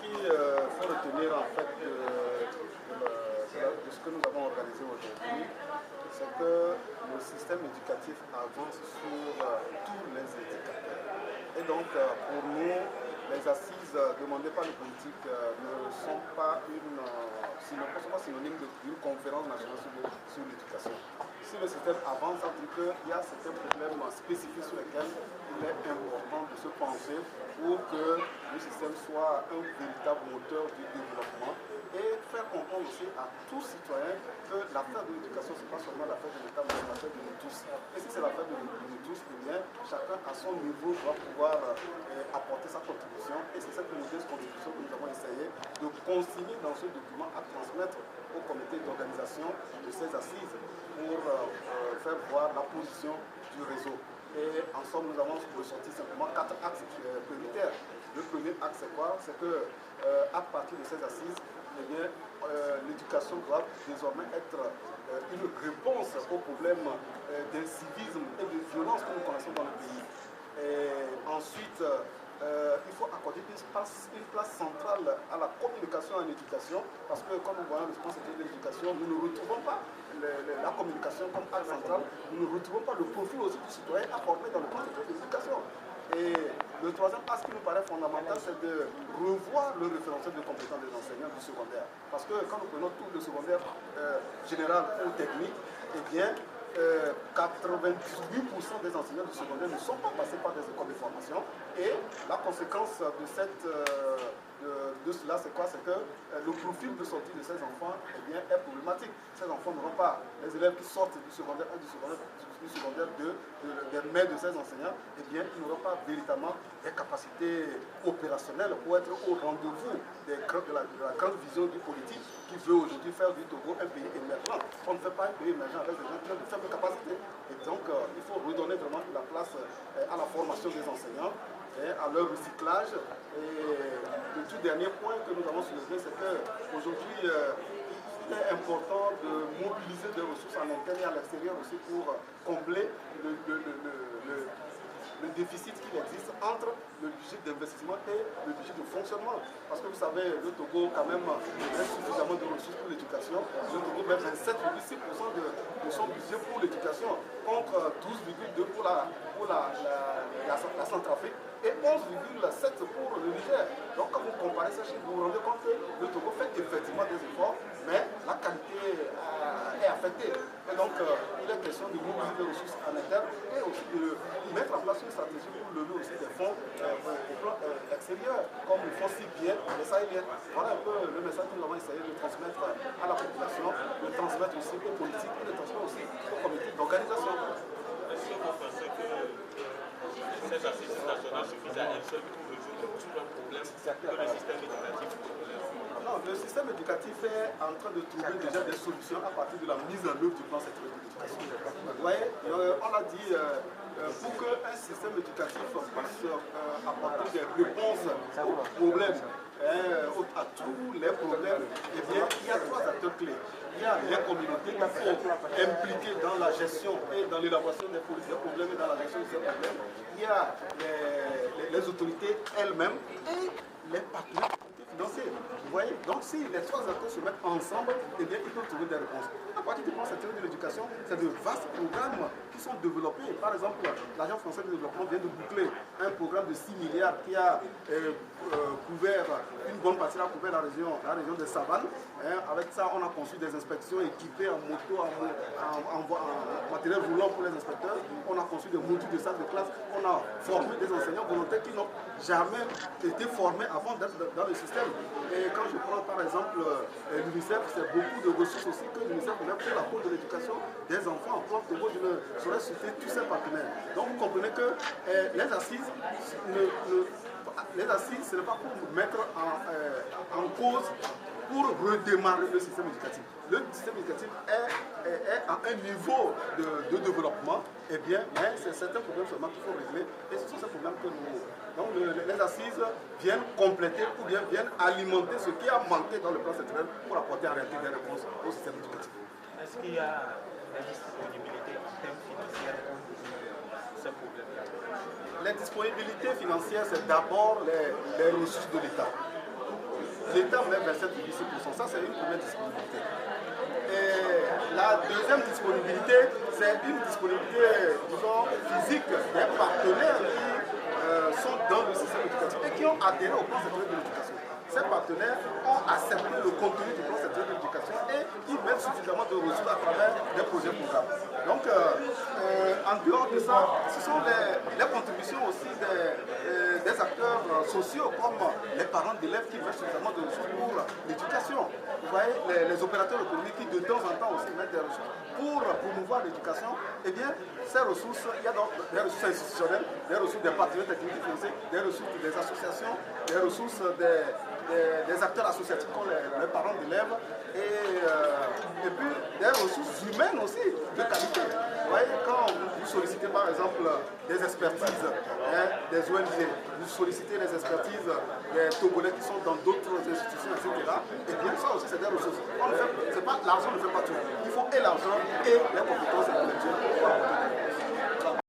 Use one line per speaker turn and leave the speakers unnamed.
qu'il faut retenir en fait de ce que nous avons organisé aujourd'hui, c'est que le système éducatif avance sur tous les indicateurs. Et donc, pour nous, les assises demandées par les politiques ne sont pas synonymes d'une conférence nationale sur l'éducation. Si le système avance, ça veut dire qu'il y a certains problèmes spécifiques sur lesquels il est important de se pencher pour que le système soit un véritable moteur du développement et faire comprendre aussi à tous citoyens que l'affaire de l'éducation, ce n'est pas seulement l'affaire de l'État, mais c'est l'affaire de nous tous. Et si c'est l'affaire de nous tous, eh bien, chacun à son niveau doit pouvoir apporter sa contribution. Et c'est cette modeste contribution que nous avons essayé de consigner dans ce document à transmettre au comité d'organisation de ces assises pour faire voir la position du réseau. Et en somme, nous avons ressorti simplement 4 axes prioritaires. Le premier axe, c'est quoi? C'est que à partir de ces assises, eh l'éducation doit désormais être une réponse aux problèmes d'incivisme et de violence que nous connaissons dans le pays. Et ensuite, il faut accorder une place centrale à la communication en éducation, parce que comme nous voyons le plan de l'éducation, nous ne retrouvons pas la communication comme axe central, nous ne retrouvons pas le profil aussi du citoyen à former dans le plan de l'éducation. Et le troisième axe qui nous paraît fondamental, c'est de revoir le référentiel de compétences des enseignants du secondaire. Parce que quand nous prenons tout le secondaire général ou technique, eh bien, 98% des enseignants du secondaire ne sont pas passés par des écoles de formation. Et la conséquence de cela, c'est quoi? C'est que le profil de sortie de ces enfants est problématique. Ces enfants n'auront pas, les élèves qui sortent du secondaire 1, du secondaire 2, des mains de ces enseignants, ils n'auront pas véritablement des capacités opérationnelles pour être au rendez-vous de la grande vision du politique qui veut aujourd'hui faire du Togo un pays émergent. On ne fait pas un pays émergent avec des gens qui ont de faibles capacités. Et donc, il faut redonner vraiment la place à la formation des enseignants, à leur recyclage. Et le tout dernier point que nous avons soulevé, c'est qu'aujourd'hui, il est important de mobiliser des ressources en interne et à l'extérieur aussi pour combler le déficit qui existe entre le budget d'investissement et le budget de fonctionnement. Parce que vous savez, le Togo quand même a suffisamment de ressources pour l'éducation. Le Togo met 27,6% de son budget pour l'éducation contre 12,2% pour la Centrafrique et 11,7% pour le Niger. Donc quand vous comparez ces chiffres, vous vous rendez compte que le Togo fait effectivement des efforts, mais la qualité est affectée. Et donc il est question de mobiliser des ressources en interne et aussi de mettre en place une stratégie pour lever aussi des fonds au plan extérieur, comme le fonds CIPIEN, les Sahéliens. Voilà un peu le message que nous avons essayé de transmettre à la population, de transmettre aussi aux politiques et de transmettre aussi aux comités d'organisation.
Est-ce que vous pensez que ces assises nationales suffisent à elles seules pour résoudre tout un problème que le système éducatif congolais?
Non, le système éducatif est en train de trouver déjà des solutions à partir de la mise en œuvre du plan sectoriel d'éducation. Vous voyez, on a dit, pour qu'un système éducatif puisse apporter des réponses aux problèmes, à tous les problèmes, eh bien, il y a 3 acteurs clés. Il y a les communautés qu'il faut impliquer dans la gestion et dans l'élaboration des problèmes et dans la gestion de ces problèmes. Il y a les autorités elles-mêmes et les partenaires financiers. Vous voyez? Donc si les 3 acteurs se mettent ensemble, eh bien, ils peuvent trouver des réponses. À partir du plan sectoriel de l'éducation, c'est de vastes programmes qui sont développés. Par exemple, l'Agence française de développement vient de boucler un programme de 6 milliards qui a couvert une bonne partie, a couvert la région des savanes. Avec ça, on a conçu des inspections équipées en moto, en matériel roulant pour les inspecteurs. On a conçu des modules de salle de classe. On a formé des enseignants volontaires qui n'ont jamais été formés avant d'être dans le système. Et quand je prends par exemple l'UNICEF, c'est beaucoup de ressources aussi que l'UNICEF met pour la cause de l'éducation des enfants. En Togo, je ne saurais citer tous ses partenaires. Donc vous comprenez que les assises, ce n'est pas pour mettre en cause, pour redémarrer le système éducatif. Le système éducatif est à un niveau de développement, eh bien, mais c'est certains problèmes seulement qu'il faut régler, et ce sont ces problèmes que nous... Donc les assises viennent compléter ou bien viennent alimenter ce qui a manqué dans le plan sectoriel pour apporter en réalité des réponses au système éducatif.
Est-ce qu'il y a la disponibilité en termes financiers pour ce problème-là?
Les disponibilités financières, c'est d'abord les ressources de l'État. l'État met 27,6%. Ça, c'est une première disponibilité. Et la deuxième disponibilité, c'est une disponibilité, disons, physique des partenaires qui sont dans le système éducatif et qui ont adhéré au plan sectoriel de l'éducation. Ces partenaires ont accepté le contenu du plan sectoriel de l'éducation et ils mettent suffisamment de ressources à travers des projets programmes. Donc, en dehors de ça, ce sont les contributions aussi des acteurs sociaux comme les parents d'élèves qui mettent suffisamment de ressources pour l'éducation. Vous voyez, les opérateurs économiques qui de temps en temps aussi mettent des ressources pour promouvoir l'éducation. Eh bien, ces ressources, il y a donc des ressources institutionnelles, des ressources des partenaires techniques et financiers, des ressources des associations, des ressources des acteurs associatifs comme les parents d'élèves et puis des ressources humaines aussi de qualité. Vous voyez, quand vous sollicitez par exemple des expertises des ONG, vous sollicitez les expertises des Togolais qui sont dans d'autres institutions, etc. Et bien ça aussi c'est des ressources. L'argent ne fait pas tout. Il faut et l'argent et les compétences intellectuelles pour pouvoir